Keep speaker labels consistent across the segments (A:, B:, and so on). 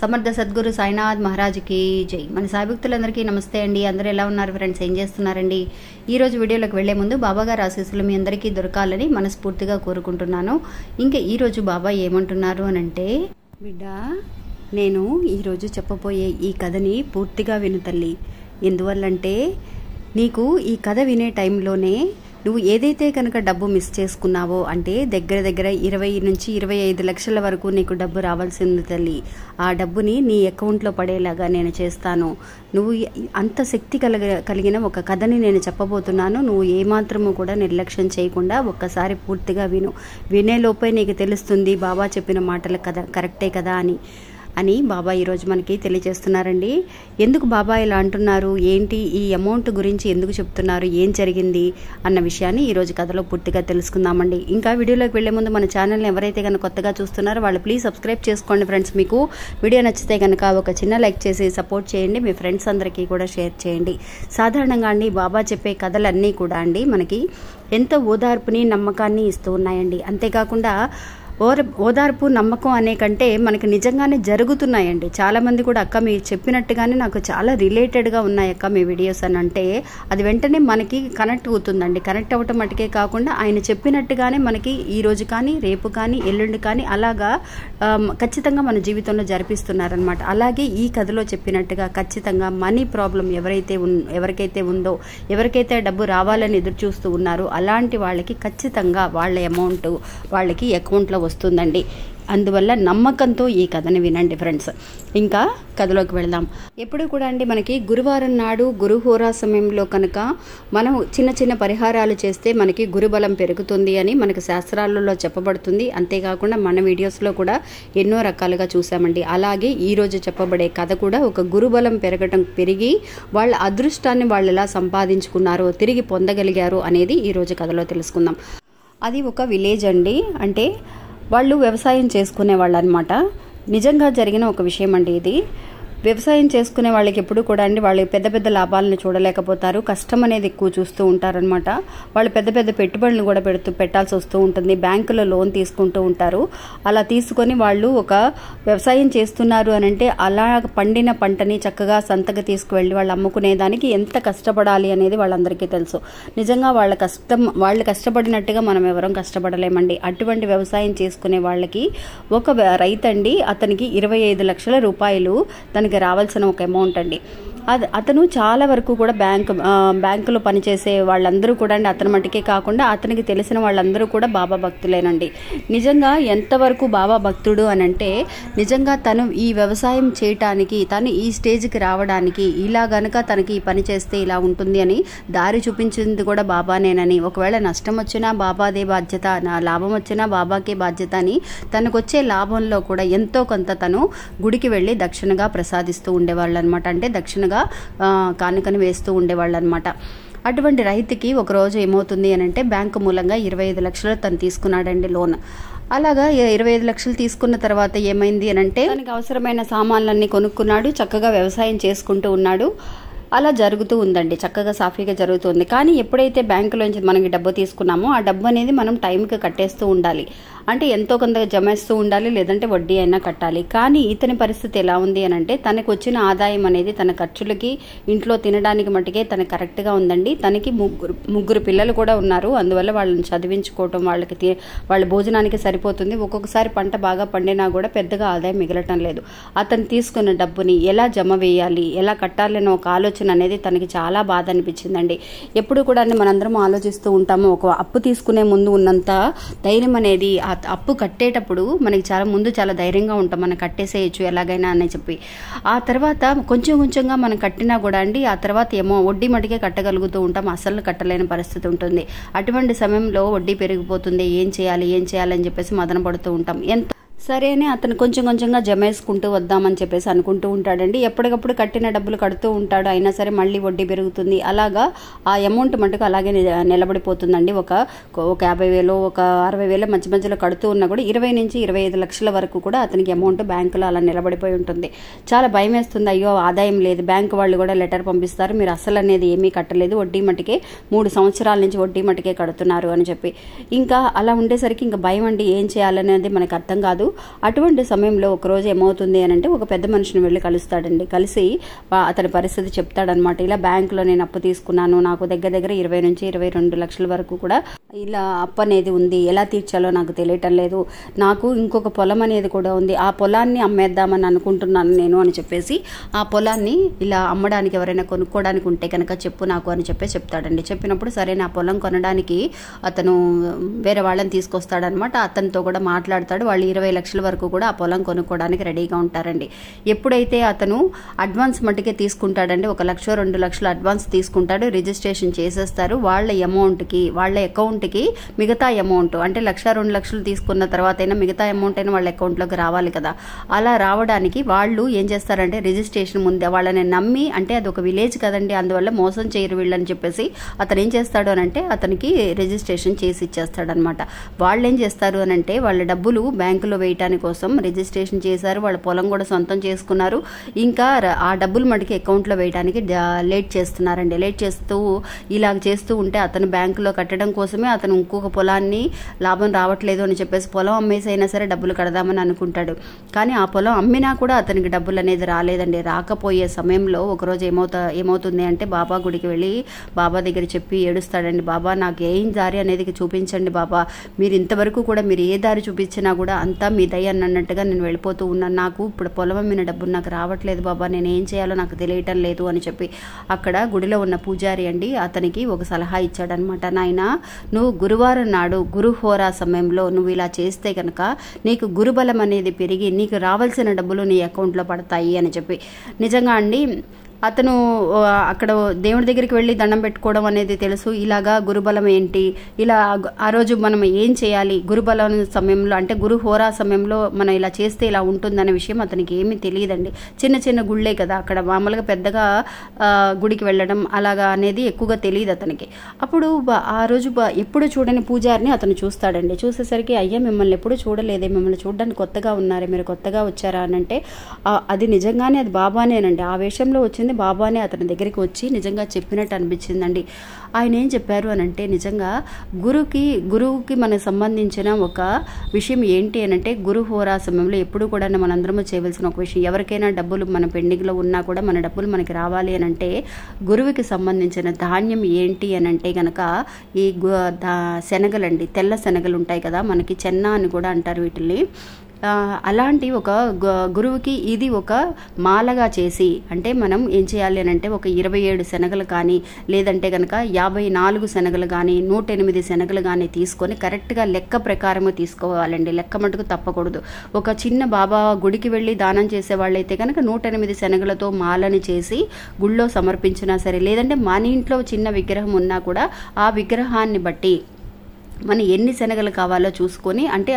A: సమర్థ సద్గురు సాయినాథ్ మహారాజ్కి జై. మన సాయిభక్తులందరికీ నమస్తే అండి. అందరూ ఎలా ఉన్నారు ఫ్రెండ్స్? ఏం చేస్తున్నారండి? ఈరోజు వీడియోలోకి వెళ్లే ముందు బాబాగారు ఆశీస్సులు మీ అందరికీ దొరకాలని మనస్ఫూర్తిగా కోరుకుంటున్నాను. ఇంకా ఈరోజు బాబా ఏమంటున్నారు అనంటే, బిడ్డ, నేను ఈరోజు చెప్పబోయే ఈ కథని పూర్తిగా విను తల్లి. ఎందువల్లంటే నీకు ఈ కథ వినే టైంలోనే నువ్వు ఏదైతే కనుక డబ్బు మిస్ చేసుకున్నావో, అంటే దగ్గర 20 నుంచి 25 లక్షల వరకు నీకు డబ్బు రావాల్సింది తల్లి. ఆ డబ్బుని నీ అకౌంట్లో పడేలాగా నేను చేస్తాను. నువ్వు అంత శక్తి కలిగిన ఒక కథని నేను చెప్పబోతున్నాను. నువ్వు ఏమాత్రము కూడా నిర్లక్ష్యం చేయకుండా ఒక్కసారి పూర్తిగా వినేలోపే నీకు తెలుస్తుంది బాబా చెప్పిన మాటలు కరెక్టే కదా అని బాబా ఈరోజు మనకి తెలియజేస్తున్నారండి. ఎందుకు బాబా ఇలా అంటున్నారు, ఏంటి ఈ అమౌంట్ గురించి ఎందుకు చెప్తున్నారు, ఏం జరిగింది అన్న విషయాన్ని ఈరోజు కథలో పూర్తిగా తెలుసుకుందామండి. ఇంకా వీడియోలోకి వెళ్లే ముందు మన ఛానల్ని ఎవరైతే కనుక కొత్తగా చూస్తున్నారో వాళ్ళు ప్లీజ్ సబ్స్క్రైబ్ చేసుకోండి ఫ్రెండ్స్. మీకు వీడియో నచ్చితే కనుక ఒక చిన్న లైక్ చేసి సపోర్ట్ చేయండి. మీ ఫ్రెండ్స్ అందరికీ కూడా షేర్ చేయండి. సాధారణంగా అండి బాబా చెప్పే కథలన్నీ కూడా అండి మనకి ఎంతో ఓదార్పుని నమ్మకాన్ని ఇస్తూ ఉన్నాయండి. అంతేకాకుండా ఓదార్పు నమ్మకం అనే కంటే మనకి నిజంగానే జరుగుతున్నాయండి. చాలామంది కూడా అక్క మీరు చెప్పినట్టుగానే నాకు చాలా రిలేటెడ్గా ఉన్నాయి అక్క మీ వీడియోస్ అని అంటే అది వెంటనే మనకి కనెక్ట్ అవుతుందండి. కనెక్ట్ అవ్వటం మటుకే కాకుండా ఆయన చెప్పినట్టుగానే మనకి ఈ రోజు కానీ రేపు కానీ ఎల్లుండి కానీ అలాగా ఖచ్చితంగా మన జీవితంలో జరిపిస్తున్నారనమాట. అలాగే ఈ కథలో చెప్పినట్టుగా ఖచ్చితంగా మనీ ప్రాబ్లం ఎవరికైతే ఉందో, ఎవరికైతే డబ్బు రావాలని ఎదురు చూస్తూ ఉన్నారో అలాంటి వాళ్ళకి ఖచ్చితంగా వాళ్ళ అమౌంట్ వాళ్ళకి అకౌంట్లో వస్తుందండి. అందువల్ల నమ్మకంతో ఈ కథని వినండి ఫ్రెండ్స్. ఇంకా కథలోకి వెళ్దాం. ఎప్పుడు కూడా అండి మనకి గురువారం నాడు గురుహోరా సమయంలో కనుక మనం చిన్న పరిహారాలు చేస్తే మనకి గురుబలం పెరుగుతుంది అని మనకి శాస్త్రాలలో చెప్పబడుతుంది. అంతేకాకుండా మన వీడియోస్లో కూడా ఎన్నో రకాలుగా చూసామండి. అలాగే ఈరోజు చెప్పబడే కథ కూడా ఒక గురుబలం పెరిగి వాళ్ళ అదృష్టాన్ని వాళ్ళు ఎలా సంపాదించుకున్నారో, తిరిగి పొందగలిగారు అనేది ఈరోజు కథలో తెలుసుకుందాం. అది ఒక విలేజ్ అండి. అంటే వాళ్ళు వ్యవసాయం చేసుకునే వాళ్ళు అనమాట. నిజంగా జరిగిన ఒక విషయం అండి ఇది. వ్యవసాయం చేసుకునే వాళ్ళకి ఎప్పుడు కూడా అండి వాళ్ళు పెద్ద లాభాలను చూడలేకపోతారు. కష్టం అనేది ఎక్కువ చూస్తూ ఉంటారనమాట. వాళ్ళు పెద్ద పెట్టుబడులను కూడా పెట్టాల్సి వస్తూ ఉంటుంది. బ్యాంకులో లోన్ తీసుకుంటూ ఉంటారు. అలా తీసుకొని వాళ్ళు ఒక వ్యవసాయం చేస్తున్నారు అని అంటే అలా పండిన పంటని చక్కగా సంతకు తీసుకువెళ్ళి వాళ్ళు అమ్ముకునేదానికి ఎంత కష్టపడాలి అనేది వాళ్ళందరికీ తెలుసు. నిజంగా వాళ్ళు కష్టపడినట్టుగా మనం ఎవరం కష్టపడలేమండి. అటువంటి వ్యవసాయం చేసుకునే వాళ్ళకి ఒక రైతండి అతనికి 25 లక్షల రూపాయలు తనకి రావాల్సిన ఒక అమౌంట్ అండి. అతను చాలా వరకు కూడా బ్యాంకులో పనిచేసే వాళ్ళందరూ కూడా అండి అతని మటుకే కాకుండా అతనికి తెలిసిన వాళ్ళందరూ కూడా బాబా భక్తులేనండి. నిజంగా ఎంతవరకు బాబా భక్తుడు అని అంటే నిజంగా తను ఈ వ్యవసాయం చేయటానికి, తను ఈ స్టేజ్కి రావడానికి, ఇలా గనక తనకి ఈ పని చేస్తే ఇలా ఉంటుంది అని దారి చూపించింది కూడా బాబానేనని, ఒకవేళ నష్టం వచ్చినా బాబాదే బాధ్యత, నా లాభం వచ్చినా బాబాకే బాధ్యత అని తనకు వచ్చే లాభంలో కూడా ఎంతో కొంత తను గుడికి వెళ్ళి దక్షిణగా ప్రసాదిస్తూ ఉండేవాళ్ళు అనమాట. అంటే దక్షిణగా కానుకని వేస్తూ ఉండేవాళ్ళు అనమాట. అటువంటి రైతుకి ఒకరోజు ఏమవుతుంది అని అంటే బ్యాంకు మూలంగా 25 లక్షలు తను తీసుకున్నాడండి లోన్. అలాగా 25 లక్షలు తీసుకున్న తర్వాత ఏమైంది అని అంటే తనకి అవసరమైన సామాన్లన్నీ కొనుక్కున్నాడు. చక్కగా వ్యవసాయం చేసుకుంటూ ఉన్నాడు. అలా జరుగుతూ ఉందండి. చక్కగా సాఫీగా జరుగుతుంది. కానీ ఎప్పుడైతే బ్యాంకులోంచి మనకి డబ్బు తీసుకున్నామో ఆ డబ్బు అనేది మనం టైంకి కట్టేస్తూ ఉండాలి. అంటే ఎంతో కొంత జమేస్తూ ఉండాలి, లేదంటే వడ్డీ అయినా కట్టాలి. కానీ ఇతని పరిస్థితి ఎలా ఉంది అని అంటే తనకు వచ్చిన ఆదాయం అనేది తన ఖర్చులకి, ఇంట్లో తినడానికి మటుకే తనకు కరెక్ట్గా ఉందండి. తనకి ముగ్గురు పిల్లలు కూడా ఉన్నారు. అందువల్ల వాళ్ళని చదివించుకోవటం, వాళ్ళ భోజనానికి సరిపోతుంది. ఒక్కొక్కసారి పంట బాగా పండినా కూడా పెద్దగా ఆదాయం మిగలటం లేదు. అతను తీసుకున్న డబ్బుని ఎలా జమ వేయాలి, ఎలా కట్టాలని ఒక ఆలోచన అనేది తనకి చాలా బాధ అనిపించిందండి. ఎప్పుడు కూడా మనందరం ఆలోచిస్తూ ఉంటాము, ఒక అప్పు తీసుకునే ముందు ఉన్నంత ధైర్యం అనేది అప్పు కట్టేటప్పుడు మనకి చాలా ధైర్యంగా ఉంటాం, మనం కట్టేసేయచ్చు ఎలాగైనా అని చెప్పి. ఆ తర్వాత కొంచెంగా మనం కట్టినా కూడా అండి ఆ తర్వాత ఏమో వడ్డీ మటుకే కట్టగలుగుతూ ఉంటాం, అసలు కట్టలేని పరిస్థితి ఉంటుంది. అటువంటి సమయంలో వడ్డీ పెరిగిపోతుంది, ఏం చేయాలి అని చెప్పేసి మదన పడుతూ ఉంటాం. సరే అని అతను కొంచెంగా జమేసుకుంటూ వద్దామని చెప్పేసి అనుకుంటూ ఉంటాడండి. ఎప్పటికప్పుడు కట్టిన డబ్బులు కడుతూ ఉంటాడు. అయినా సరే మళ్ళీ వడ్డీ పెరుగుతుంది. అలాగా ఆ అమౌంట్ మటుకు అలాగే నిలబడిపోతుందండి. ఒక 50,000 ఒక 60,000 మధ్యలో కడుతూ ఉన్నా కూడా 20 నుంచి 25 లక్షల వరకు కూడా అతనికి అమౌంట్ బ్యాంకులో అలా నిలబడిపోయి ఉంటుంది. చాలా భయం వేస్తుంది. అయ్యో ఆదాయం లేదు. బ్యాంకు వాళ్ళు కూడా లెటర్ పంపిస్తారు, మీరు అసలు అనేది ఏమీ కట్టలేదు, వడ్డీ మటుకే 3 సంవత్సరాల నుంచి వడ్డీ మటుకే కడుతున్నారు అని చెప్పి. ఇంకా అలా ఉండేసరికి ఇంకా భయం అండి, ఏం చేయాలనేది మనకు అర్థం కాదు. అటువంటి సమయంలో ఒకరోజు ఏమవుతుంది అని అంటే ఒక పెద్ద మనిషిని వెళ్ళి కలుస్తాడండి. కలిసి అతని పరిస్థితి చెప్తాడనమాట. ఇలా బ్యాంకులో నేను అప్పు తీసుకున్నాను, నాకు దగ్గర 20 నుంచి 22 లక్షల వరకు కూడా ఇలా అప్పు అనేది ఉంది, ఎలా తీర్చాలో నాకు తెలియటం లేదు, నాకు ఇంకొక పొలం అనేది కూడా ఉంది, ఆ పొలాన్ని అమ్మేద్దామని అనుకుంటున్నాను నేను అని చెప్పేసి ఆ పొలాన్ని ఇలా అమ్మడానికి ఎవరైనా కొనుక్కోవడానికి ఉంటే కనుక చెప్పు నాకు అని చెప్పేసి చెప్తాడండి. చెప్పినప్పుడు సరే నా పొలం కొనడానికి అతను వేరే వాళ్ళని తీసుకొస్తాడనమాట. అతనితో కూడా మాట్లాడతాడు. వాళ్ళు 20 లక్షల వరకు కూడా ఆ పొలం కొనుక్కోవడానికి రెడీగా ఉంటారండి. ఎప్పుడైతే అతను అడ్వాన్స్ మట్టుకే తీసుకుంటాడండి, 1 లక్ష 2 లక్షలు అడ్వాన్స్ తీసుకుంటాడు, రిజిస్ట్రేషన్ చేసేస్తారు. వాళ్ళ అమౌంట్కి వాళ్ళ అకౌంట్కి మిగతా అమౌంట్ అంటే 1 లక్ష 2 లక్షలు తీసుకున్న తర్వాత అయినా మిగతా అమౌంట్ అయినా వాళ్ళ అకౌంట్లోకి రావాలి కదా. అలా రావడానికి వాళ్ళు ఏం చేస్తారంటే రిజిస్ట్రేషన్ ముందే వాళ్ళని నమ్మి, అంటే అది ఒక విలేజ్ కదండి, అందువల్ల మోసం చేయరు వీళ్ళని చెప్పేసి అతను ఏం చేస్తాడు అని అంటే అతనికి రిజిస్ట్రేషన్ చేసి ఇచ్చేస్తాడనమాట. వాళ్ళు ఏం చేస్తారు అని అంటే వాళ్ళ డబ్బులు బ్యాంకులో వేయటానికి కోసం రిజిస్ట్రేషన్ చేశారు, వాళ్ళ పొలం కూడా సొంతం చేసుకున్నారు, ఇంకా ఆ డబ్బులు మటుకి అకౌంట్లో వేయడానికి లేట్ చేస్తున్నారండి. లేట్ చేస్తూ ఇలా చేస్తూ ఉంటే అతను బ్యాంకులో కట్టడం కోసమే అతను ఇంకొక పొలాన్ని లాభం రావట్లేదు అని చెప్పేసి పొలం అమ్మేసి అయినా సరే డబ్బులు కడదామని అనుకుంటాడు. కానీ ఆ పొలం అమ్మినా కూడా అతనికి డబ్బులు అనేది రాలేదండి. రాకపోయే సమయంలో ఒకరోజు ఏమవుతుంది అంటే బాబా గుడికి వెళ్ళి బాబా దగ్గర చెప్పి ఏడుస్తాడండి. బాబా నాకు ఏం దారి అనేది చూపించండి బాబా, మీరు ఇంతవరకు కూడా మీరు ఏ దారి చూపించినా కూడా అంతా మీ దయ అన్నట్టుగా నేను వెళ్ళిపోతూ ఉన్నాను, నాకు ఇప్పుడు పొలం అమ్మిన డబ్బులు నాకు రావట్లేదు బాబా, నేను ఏం చేయాలో నాకు తెలియటం లేదు అని చెప్పి అక్కడ గుడిలో ఉన్న పూజారి అండి అతనికి ఒక సలహా ఇచ్చాడనమాట. నాయనా, నువ్వు గురువారం నాడు గురుహోరా సమయంలో నువ్వు ఇలా చేస్తే కనుక నీకు గురుబలం అనేది పెరిగి నీకు రావాల్సిన డబ్బులు నీ అకౌంట్లో పడతాయి అని చెప్పి. నిజంగా అండి అతను అక్కడ దేవుడి దగ్గరికి వెళ్ళి దండం పెట్టుకోవడం అనేది తెలుసు. ఇలాగా గురుబలం ఏంటి, ఇలా ఆ రోజు మనం ఏం చేయాలి, గురుబలం సమయంలో అంటే గురు హోరా సమయంలో మనం ఇలా చేస్తే ఇలా ఉంటుందనే విషయం అతనికి ఏమీ తెలియదండి. చిన్న చిన్న గుళ్ళే కదా అక్కడ, మామూలుగా పెద్దగా గుడికి వెళ్ళడం అలాగా అనేది ఎక్కువగా తెలియదు అతనికి. అప్పుడు ఆ రోజు ఎప్పుడు చూడని పూజారిని అతను చూస్తాడండి. చూసేసరికి అయ్యా మిమ్మల్ని ఎప్పుడు చూడలేదే, మిమ్మల్ని చూడడానికి కొత్తగా ఉన్నారే, మీరు కొత్తగా వచ్చారా అని అంటే అది నిజంగానే అది బాబానేనండి, ఆ వేషంలో వచ్చింది బాబానే అతని దగ్గరికి వచ్చి నిజంగా చెప్పినట్టు అనిపించిందండి. ఆయన ఏం చెప్పారు అని అంటే నిజంగా గురువుకి మనకు సంబంధించిన ఒక విషయం ఏంటి అని అంటే గురు హోరా సమయంలో ఎప్పుడు కూడా మనందరము చేయవలసిన ఒక విషయం, ఎవరికైనా డబ్బులు మన పెండింగ్లో ఉన్నా కూడా మన డబ్బులు మనకి రావాలి అని అంటే గురువుకి సంబంధించిన ధాన్యం ఏంటి అని అంటే కనుక ఈ శనగలండి, తెల్ల శనగలు ఉంటాయి కదా మనకి, చెన్న అని కూడా అంటారు వీటిని. అలాంటి ఒక గురువుకి ఇది ఒక మాలగా చేసి, అంటే మనం ఏం చేయాలి అని అంటే ఒక 27 శనగలు కానీ లేదంటే కనుక 54 శనగలు కానీ 108 శనగలు కానీ తీసుకొని కరెక్ట్గా లెక్క ప్రకారము తీసుకోవాలండి, లెక్క మటుకు తప్పకూడదు. ఒక చిన్న బాబా గుడికి వెళ్ళి దానం చేసే వాళ్ళైతే కనుక 108 శనగలతో మాలని చేసి గుళ్ళో సమర్పించినా సరే, లేదంటే మన ఇంట్లో చిన్న విగ్రహం ఉన్నా కూడా ఆ విగ్రహాన్ని బట్టి మనం ఎన్ని శనగలు కావాలో చూసుకొని, అంటే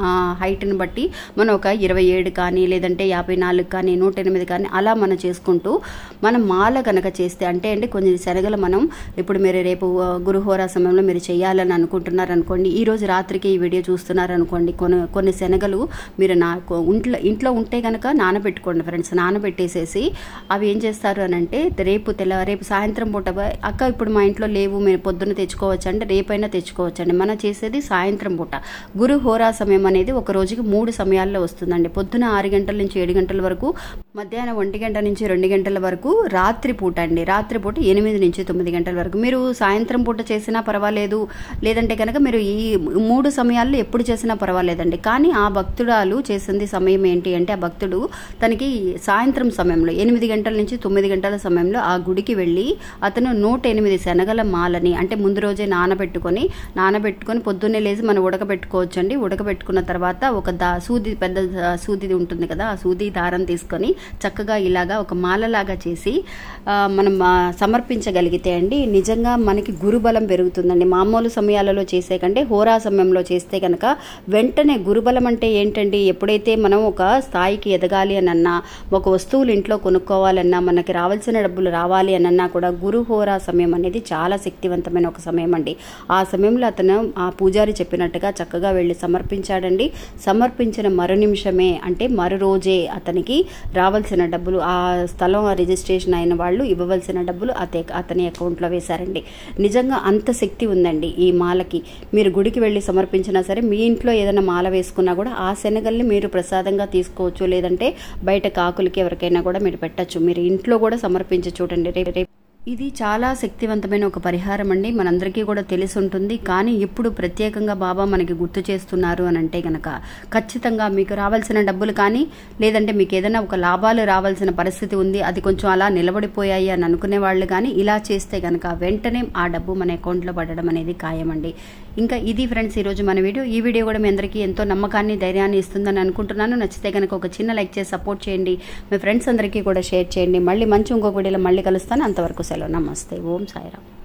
A: ఆ హైట్ని బట్టి మనం ఒక 27 కానీ లేదంటే 54 కానీ 108 కానీ అలా మనం చేసుకుంటూ మనం మాల కనుక చేస్తే, అంటే కొన్ని శనగలు మనం ఇప్పుడు మీరు రేపు గురుహోరా సమయంలో మీరు చేయాలని అనుకుంటున్నారు అనుకోండి, ఈరోజు రాత్రికి ఈ వీడియో చూస్తున్నారు అనుకోండి, కొన్ని శనగలు మీరు ఇంట్లో ఉంటే కనుక నానబెట్టుకోండి ఫ్రెండ్స్. నానబెట్టేసేసి అవి ఏం చేస్తారు అని అంటే రేపు సాయంత్రం పూట అక్క ఇప్పుడు మా ఇంట్లో లేవు మీరు పొద్దున్న తెచ్చుకోవచ్చు అంటే రేపైనా తెచ్చుకోవచ్చండి. మనం చేసేది సాయంత్రం పూట. గురు హోరా సమయం అనేది ఒక రోజుకి 3 సమయాల్లో వస్తుందండి. పొద్దున 6 గంటల నుంచి 7 గంటల వరకు, మధ్యాహ్నం 1 గంట నుంచి 2 గంటల వరకు, రాత్రిపూట అండి రాత్రిపూట 8 నుంచి 9 గంటల వరకు. మీరు సాయంత్రం పూట చేసినా పర్వాలేదు, లేదంటే కనుక మీరు ఈ 3 సమయాల్లో ఎప్పుడు చేసినా పర్వాలేదండి. కానీ ఆ భక్తురాలు చేసింది సమయం ఏంటి అంటే, ఆ భక్తుడు తనకి సాయంత్రం సమయంలో 8 గంటల నుంచి 9 గంటల సమయంలో ఆ గుడికి వెళ్ళి అతను 108 శనగల మాలని అంటే ముందు రోజే నానబెట్టుకొని పొద్దున్నే లేచి మనం ఉడకబెట్టుకోవచ్చు అండి. ఉడకబెట్టుకున్న తర్వాత ఒక పెద్ద సూది ఉంటుంది కదా, ఆ సూది దారం తీసుకొని చక్కగా ఇలాగా ఒక మాలలాగా చేసి మనం సమర్పించగలిగితే అండి నిజంగా మనకి గురుబలం పెరుగుతుందండి. మామూలు సమయాలలో చేసే కంటే హోరా సమయంలో చేస్తే కనుక వెంటనే గురుబలం అంటే ఏంటండి, ఎప్పుడైతే మనం ఒక స్థాయికి ఎదగాలి అనన్నా, ఒక వస్తువులు ఇంట్లో కొనుక్కోవాలన్నా, మనకి రావాల్సిన డబ్బులు రావాలి అనన్నా కూడా గురు హోరా సమయం అనేది చాలా శక్తివంతమైన ఒక సమయం అండి. ఆ సమయంలో అతను తను ఆ పూజారి చెప్పినట్టుగా చక్కగా వెళ్ళి సమర్పించాడండి. సమర్పించిన మరు నిమిషమే అంటే మరు రోజే అతనికి రావాల్సిన డబ్బులు, ఆ స్థలం రిజిస్ట్రేషన్ అయిన వాళ్ళు ఇవ్వవలసిన డబ్బులు అతని అకౌంట్లో వేశారండి. నిజంగా అంత శక్తి ఉందండి ఈ మాలకి. మీరు గుడికి వెళ్ళి సమర్పించినా సరే, మీ ఇంట్లో ఏదైనా మాల వేసుకున్నా కూడా ఆ శనగల్ని మీరు ప్రసాదంగా తీసుకోవచ్చు, లేదంటే బయట కాకులకి ఎవరికైనా కూడా మీరు పెట్టచ్చు. మీరు ఇంట్లో కూడా సమర్పించి చూడండి. రేపు ఇది చాలా శక్తివంతమైన ఒక పరిహారం అండి. మనందరికీ కూడా తెలిసి ఉంటుంది. కానీ ఇప్పుడు ప్రత్యేకంగా బాబా మనకి గుర్తు చేస్తున్నారు అని అంటే కనుక ఖచ్చితంగా మీకు రావాల్సిన డబ్బులు కానీ, లేదంటే మీకు ఏదైనా ఒక లాభాలు రావాల్సిన పరిస్థితి ఉంది, అది కొంచెం అలా నిలబడిపోయాయి అని అనుకునే వాళ్ళు కానీ ఇలా చేస్తే కనుక వెంటనే ఆ డబ్బు మన అకౌంట్లో పడడం అనేది ఖాయమండి. ఇంకా ఇది ఫ్రెండ్స్ ఈరోజు మన వీడియో. ఈ వీడియో కూడా మీ అందరికీ ఎంతో నమ్మకాన్ని, ధైర్యాన్ని ఇస్తుందని అనుకుంటున్నాను. నచ్చితే కనుక ఒక చిన్న లైక్ చేసి సపోర్ట్ చేయండి. మీ ఫ్రెండ్స్ అందరికీ కూడా షేర్ చేయండి. మళ్ళీ ఇంకొక వీడియోలో మళ్ళీ కలుస్తాను. అంతవరకు సెలవు. నమస్తే. ఓం సాయిరామ్.